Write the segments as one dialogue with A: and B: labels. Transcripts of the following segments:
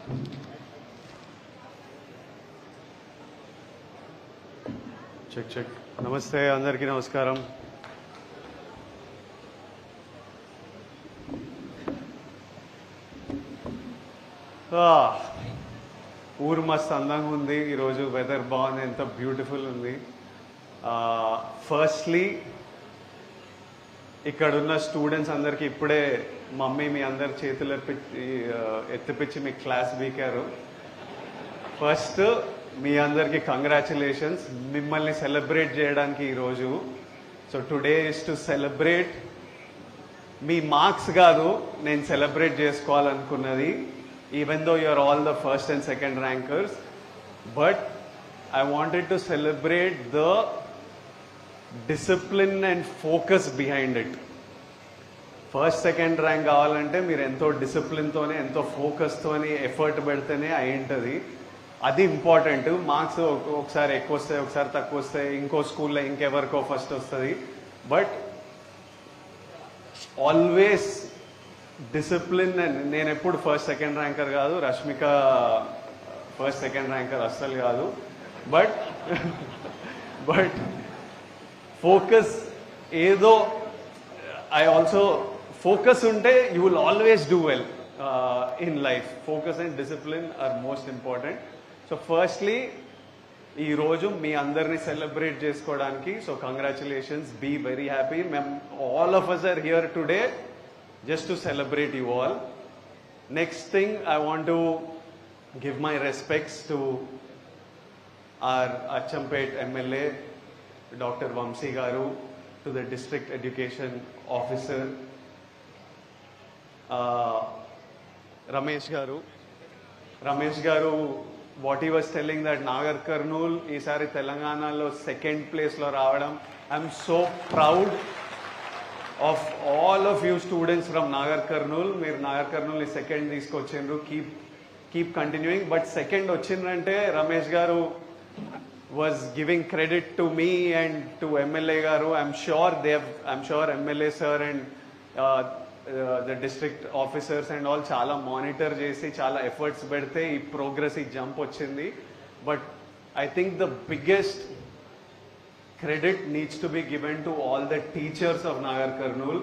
A: Check check. నమస్తే, అందరికీ నమస్కారం. ఊరు మస్తు అందంగా ఉంది ఈరోజు, వెదర్ బాగుంది, ఎంత బ్యూటిఫుల్ ఉంది. ఫస్ట్లీ ఇక్కడున్న స్టూడెంట్స్ అందరికీ ఇప్పుడే మమ్మీ మీ అందరి చేతులు ఎత్తిపించి మీ క్లాస్ వీకారు. ఫస్ట్ మీ అందరికీ కంగ్రాచులేషన్స్, మిమ్మల్ని సెలబ్రేట్ చేయడానికి ఈరోజు. So today is to celebrate. మీ మార్క్స్ కాదు నేను సెలబ్రేట్ చేసుకోవాలనుకున్నది, even though you are all the first and second rankers, but I wanted to celebrate the discipline and focus behind it. First second rank కావాలంటే మీరు ఎంతో డిసిప్లిన్తోనే ఎంతో ఫోకస్తోని effort పెడితేనే అయి ఉంటుంది. అది ఇంపార్టెంట్. మార్క్స్ ఒకసారి ఎక్కువ వస్తాయి, ఒకసారి తక్కువ వస్తాయి, ఇంకో స్కూల్లో ఇంకెవరికో ఫస్ట్ వస్తుంది, బట్ ఆల్వేస్ డిసిప్లిన్. నేను ఎప్పుడు ఫస్ట్ సెకండ్ ర్యాంకర్ కాదు, రష్మిక ఫస్ట్ సెకండ్ ర్యాంకర్ అస్సలు కాదు, బట్ ఫోకస్ ఏదో ఐ ఆల్సో ఫోకస్ ఉంటే you will always do well in life. Focus and discipline are most important. So firstly ఈరోజు మీ అందరినీ సెలబ్రేట్ చేసుకోవడానికి, so congratulations, be very happy. All of us are here today just to celebrate you all. Next thing, I want to give my respects to our Achampet MLA, Dr. Vamsi Garu, to the District Education Officer, Ramesh Garu, what he was telling that Nagar Kurnool ఈసారి తెలంగాణలో second ప్లేస్లో రావడం, I'm so proud of all of you students from Nagar Kurnool. మీరు Nagar కర్నూల్ని second తీసుకొచ్చిండ్రు, keep continuing. But second వచ్చిందంటే రమేష్ గారు was giving credit to me and to MLA garu. I'm sure MLA sir and the district officers and all chala monitor chesi chala efforts pedte ee progress ee jump ochindi. But I think the biggest credit needs to be given to all the teachers of Nagar Kurnool.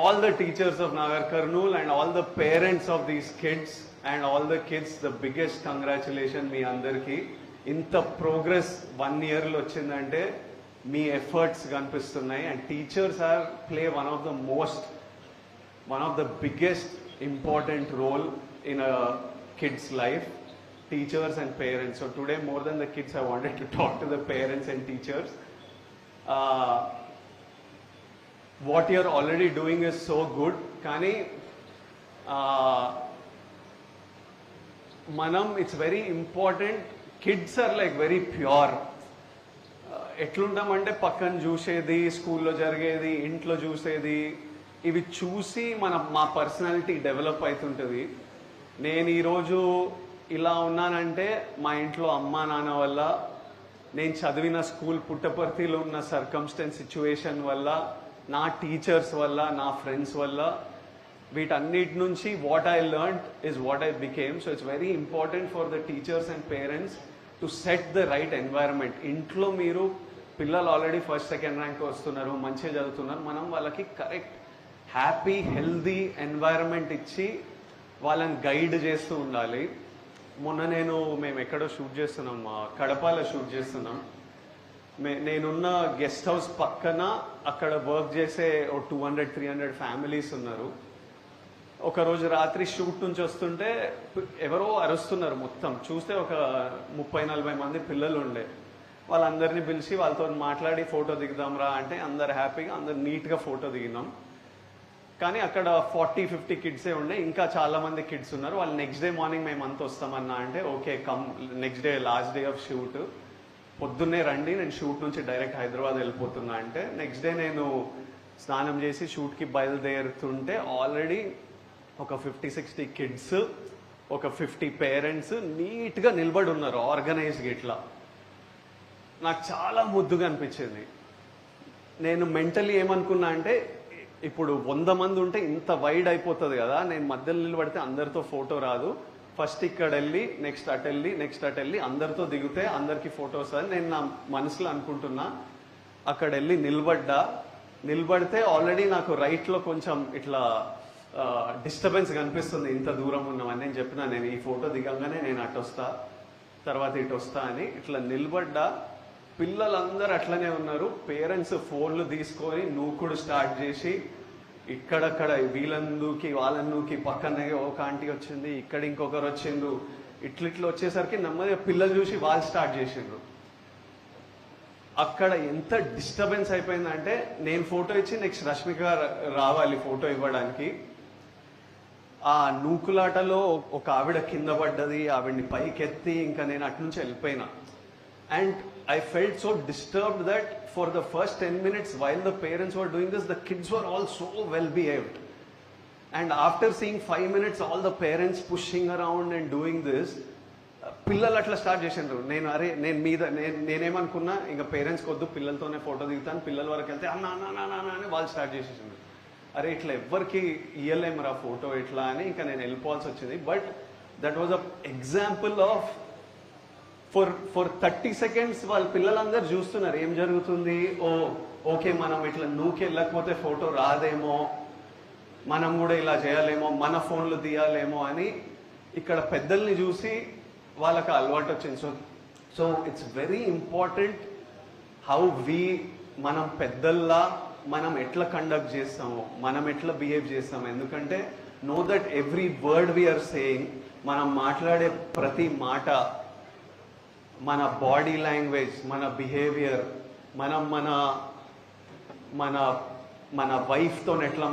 A: All the teachers of Nagar Kurnool and all the parents of these kids and all the kids, the biggest congratulations మీ అందరికీ. ఇంత progress 1 year లో వచ్చిందంటే మీ efforts కనిపిస్తున్నాయి. And teachers play one of the biggest important role in a kids life. Teachers and parents. So today, more than the kids, I wanted to talk to the parents and teachers. What you're already doing is so good. Kani, it's very important. Kids are like very pure. ఎట్లుంటామంటే పక్కన చూసేది, స్కూల్లో జరిగేది, ఇంట్లో చూసేది, ఇవి చూసి మా personality develop అవుతుంటుంది. నేను ఈరోజు ఇలా ఉన్నానంటే మా ఇంట్లో అమ్మా నాన్న వల్ల, నేను చదివిన స్కూల్ పుట్టపర్తిలో ఉన్న సర్కమ్స్టెన్స్ సిచ్యువేషన్ వల్ల, నా టీచర్స్ వల్ల, నా ఫ్రెండ్స్ వల్ల, వీటన్నిటి నుంచి what I learned is what I became. So it's very important for the teachers and parents to set the right environment. ఇంట్లో మీరు పిల్లలు ఆల్రెడీ ఫస్ట్ సెకండ్ ర్యాంక్ వస్తున్నారు, మంచిగా చదువుతున్నారు, మనం వాళ్ళకి కరెక్ట్ హ్యాపీ హెల్దీ ఎన్వైరన్మెంట్ ఇచ్చి వాళ్ళని గైడ్ చేస్తూ ఉండాలి. మొన్న మేము ఎక్కడో షూట్ చేస్తున్నాం, కడపలో షూట్ చేస్తున్నాం. నేనున్న గెస్ట్ హౌస్ పక్కన అక్కడ వర్క్ చేసే 200-300 ఫ్యామిలీస్ ఉన్నారు. ఒకరోజు రాత్రి షూట్ నుంచి వస్తుంటే ఎవరో అరుస్తున్నారు. మొత్తం చూస్తే ఒక 30-40 మంది పిల్లలు ఉండే. వాళ్ళందరినీ పిలిచి వాళ్ళతో మాట్లాడి ఫోటో దిగుదాంరా అంటే అందరు హ్యాపీగా, అందరు నీట్గా ఫోటో దిగినాం. కానీ అక్కడ 40-50 కిడ్సే ఉండే, ఇంకా చాలా మంది కిడ్స్ ఉన్నారు. వాళ్ళు నెక్స్ట్ డే మార్నింగ్ మేము అంత వస్తామన్నా అంటే okay come, next day last day of shoot, పొద్దున్నే రండి, నేను షూట్ నుంచి డైరెక్ట్ హైదరాబాద్ వెళ్ళిపోతున్నా అంటే నెక్స్ట్ డే నేను స్నానం చేసి షూట్కి బయలుదేరుతుంటే ఆల్రెడీ ఒక 50-60 కిడ్స్, ఒక 50 పేరెంట్స్ నీట్గా నిలబడి ఉన్నారు ఆర్గనైజ్గా. ఇట్లా నాకు చాలా ముద్దుగా అనిపించింది. నేను మెంటలీ ఏమనుకున్నా అంటే ఇప్పుడు 100 మంది ఉంటే ఇంత వైడ్ అయిపోతుంది కదా, నేను మధ్యలో నిలబడితే అందరితో ఫోటో రాదు, ఫస్ట్ ఇక్కడ వెళ్ళి నెక్స్ట్ అటు వెళ్ళి నెక్స్ట్ అటు వెళ్ళి అందరితో దిగితే అందరికి ఫోటోస్ అని నేను నా మనసులో అనుకుంటున్నా. అక్కడ వెళ్ళి నిలబడితే ఆల్రెడీ నాకు రైట్లో కొంచెం ఇట్లా డిస్టర్బెన్స్ కనిపిస్తుంది, ఇంత దూరం ఉన్నామని. నేను చెప్పిన నేను ఈ ఫోటో దిగంగానే నేను అటు వస్తా, తర్వాత ఇటు వస్తా అని. ఇట్లా నిలబడ్డా, పిల్లలందరూ అట్లనే ఉన్నారు. పేరెంట్స్ ఫోన్లు తీసుకొని నూకుడు స్టార్ట్ చేసి ఇక్కడక్కడ వీళ్ళందుకి వాళ్ళందుకి, పక్కనే ఒక ఆంటీ వచ్చింది, ఇక్కడ ఇంకొకరు వచ్చిండ్రు, ఇట్లిట్లు వచ్చేసరికి నెమ్మదిగా పిల్లలు చూసి వాళ్ళు స్టార్ట్ చేసిండ్రు. అక్కడ ఎంత డిస్టర్బెన్స్ అయిపోయిందంటే, నేను ఫోటో ఇచ్చి నెక్స్ట్ రష్మిక రావాలి ఫోటో ఇవ్వడానికి. ఆ నూకులాటలో ఒక ఆవిడ కింద పడ్డది, ఆవిడ్ని పైకెత్తి ఇంకా నేను అటు నుంచి వెళ్ళిపోయినా. And I felt so disturbed that for the first 10 minutes while the parents were doing this, the kids were all so well behaved. And after seeing 5 minutes all the parents pushing around and doing this, పిల్లలు అట్లా start చేసిండ్రు. నేనేమనుకున్నా, ఇంకా పేరెంట్స్కి వద్దు, పిల్లలతోనే photo దిగుతాను, పిల్లల వరకు వెళ్తే అన్న అన్న అన్న అని వాళ్ళు స్టార్ట్ చేసేసిండ్రు. అరే ఇట్లా ఎవ్వరికి ఇయ్యలేమరా ఫోటో ఇట్లా అని ఇంకా నేను వెళ్ళిపోవాల్సి వచ్చింది. But that was a example of for 30 seconds వాళ్ళ పిల్లలందరూ చూస్తున్నారు ఏం జరుగుతుంది. ఓకే మనం ఇట్లా నూకి వెళ్ళకపోతే ఫోటో రాదేమో, మనం కూడా ఇలా చేయాలేమో, మన ఫోన్లు తీయాలేమో అని ఇక్కడ పెద్దల్ని చూసి వాళ్ళకి అలవాటు వచ్చింది. So it's very important how మనం పెద్దల్లా మనం ఎట్లా కండక్ట్ చేస్తామో, మనం ఎట్లా బిహేవ్ చేస్తామో. ఎందుకంటే know that every word we're saying, మనం మాట్లాడే ప్రతి మాట, మన బాడీ లాంగ్వేజ్, మన బిహేవియర్, మనం మన మన మన వైఫ్తో ఎట్లా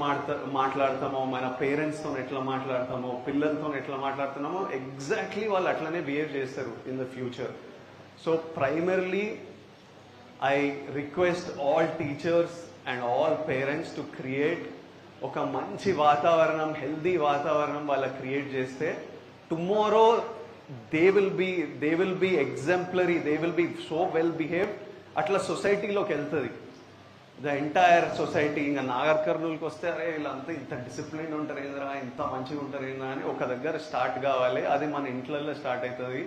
A: మాట్లాడతామో, మన పేరెంట్స్తో ఎట్లా మాట్లాడతామో, పిల్లలతో ఎట్లా మాట్లాడుతున్నామో, ఎగ్జాక్ట్లీ వాళ్ళు అట్లనే బిహేవ్ చేస్తారు in the future. So primarily I request all teachers and all parents to create ఒక మంచి వాతావరణం, హెల్దీ వాతావరణం వాళ్ళకి క్రియేట్ చేస్తే tomorrow they will be exemplary, they will be so well behaved. అట్లా సొసైటీలోకి వెళ్తుంది ద ఎంటైర్ సొసైటీ. ఇంకా నాగర్ కర్నూలుకి వస్తే అరే వీళ్ళంతా ఇంత డిసిప్లిన్ ఉంటారు ఏంద్రా, ఇంత మంచిగా ఉంటారు ఏంద్రా అని ఒక దగ్గర స్టార్ట్ కావాలి. అది మన ఇంట్లలో స్టార్ట్ అవుతుంది,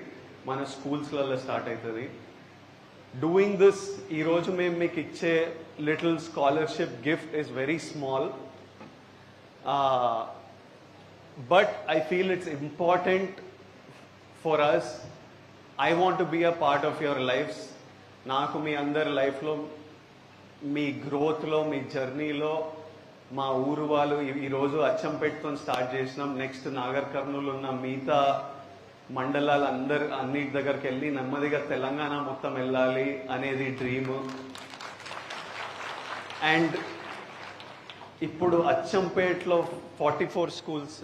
A: మన స్కూల్స్లలో స్టార్ట్ అవుతుంది. డూయింగ్ దిస్, ఈరోజు మేము మీకు ఇచ్చే little scholarship gift is very small, but I feel it's important for us. I want to be a part of your lives. నాకు మీ అందరి లైఫ్లో, మీ గ్రోత్లో, మీ జర్నీలో మా ఊరు వాళ్ళు ఈరోజు అచ్చంపేటతో స్టార్ట్ చేసినాం. నెక్స్ట్ నాగర్ కర్నూలు ఉన్న మిగతా మండలాలు అన్నిటి దగ్గరికి వెళ్ళి నెమ్మదిగా తెలంగాణ మొత్తం వెళ్ళాలి అనేది డ్రీమ్. అండ్ ఇప్పుడు అచ్చంపేటలో 44 స్కూల్స్,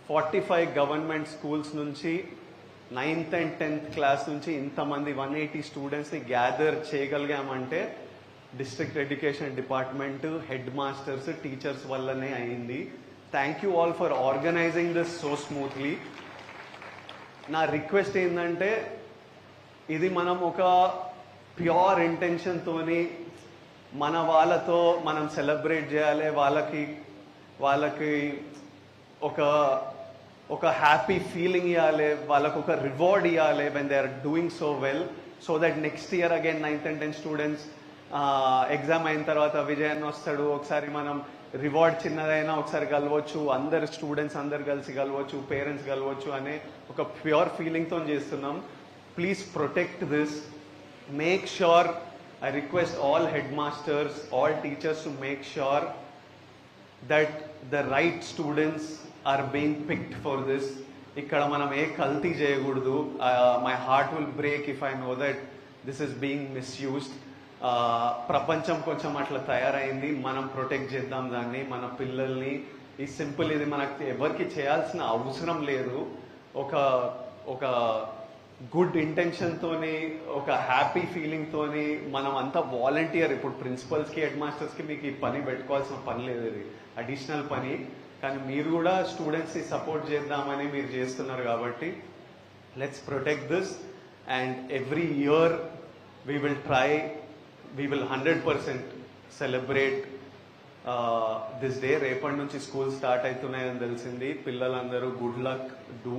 A: 45 గవర్నమెంట్ స్కూల్స్ నుంచి 9th and 10th క్లాస్ నుంచి ఇంతమంది 180 స్టూడెంట్స్ని గ్యాదర్ చేయగలిగామంటే district education department, head masters, teachers వల్లనే అయింది. Thank you all for organising this so smoothly. నా రిక్వెస్ట్ ఏంటంటే, ఇది మనం ఒక ప్యూర్ ఇంటెన్షన్తోని మన వాళ్ళతో మనం సెలబ్రేట్ చేయాలి, వాళ్ళకి ఒక హ్యాపీ ఫీలింగ్ ఇవ్వాలి, వాళ్ళకు ఒక రివార్డ్ ఇవ్వాలి when they are doing so well. So that next year again 9th and 10th students exam అయిన తర్వాత విజయాన్ని వస్తాడు, ఒకసారి మనం రివార్డ్ చిన్నదైనా ఒకసారి కలవచ్చు, అందరు స్టూడెంట్స్ అందరు కలిసి కలవచ్చు, పేరెంట్స్ కలవచ్చు అనే ఒక ప్యూర్ ఫీలింగ్తో చేస్తున్నాం. Please protect this. Make sure, I request all headmasters, all teachers to make sure that the right students are being picked for this. ఇక్కడ మనం ఏ కల్తీ చేయకూడదు. My heart will break if I know that this is being misused. ప్రపంచం కొంచెం అట్లా తయారైంది, మనం ప్రొటెక్ట్ చేద్దాం దాన్ని, మన పిల్లల్ని. ఈ సింపుల్, ఇది మనకి ఎవరికి చేయాల్సిన అవసరం లేదు. ఒక గుడ్ ఇంటెన్షన్తోని, ఒక హ్యాపీ ఫీలింగ్తోని మనం అంతా వాలంటీర్. ఇప్పుడు ప్రిన్సిపల్స్కి, హెడ్ మాస్టర్స్కి మీకు ఈ పని పెట్టుకోవాల్సిన పని లేదు, ఇది అడిషనల్ పని. కానీ మీరు కూడా స్టూడెంట్స్ని సపోర్ట్ చేద్దామని మీరు చేస్తున్నారు కాబట్టి let's protect this. And every year we will 100% celebrate this day. రేపటి నుంచి స్కూల్ స్టార్ట్ అవుతున్నాయని తెలిసింది. పిల్లలందరూ గుడ్ లక్, డూ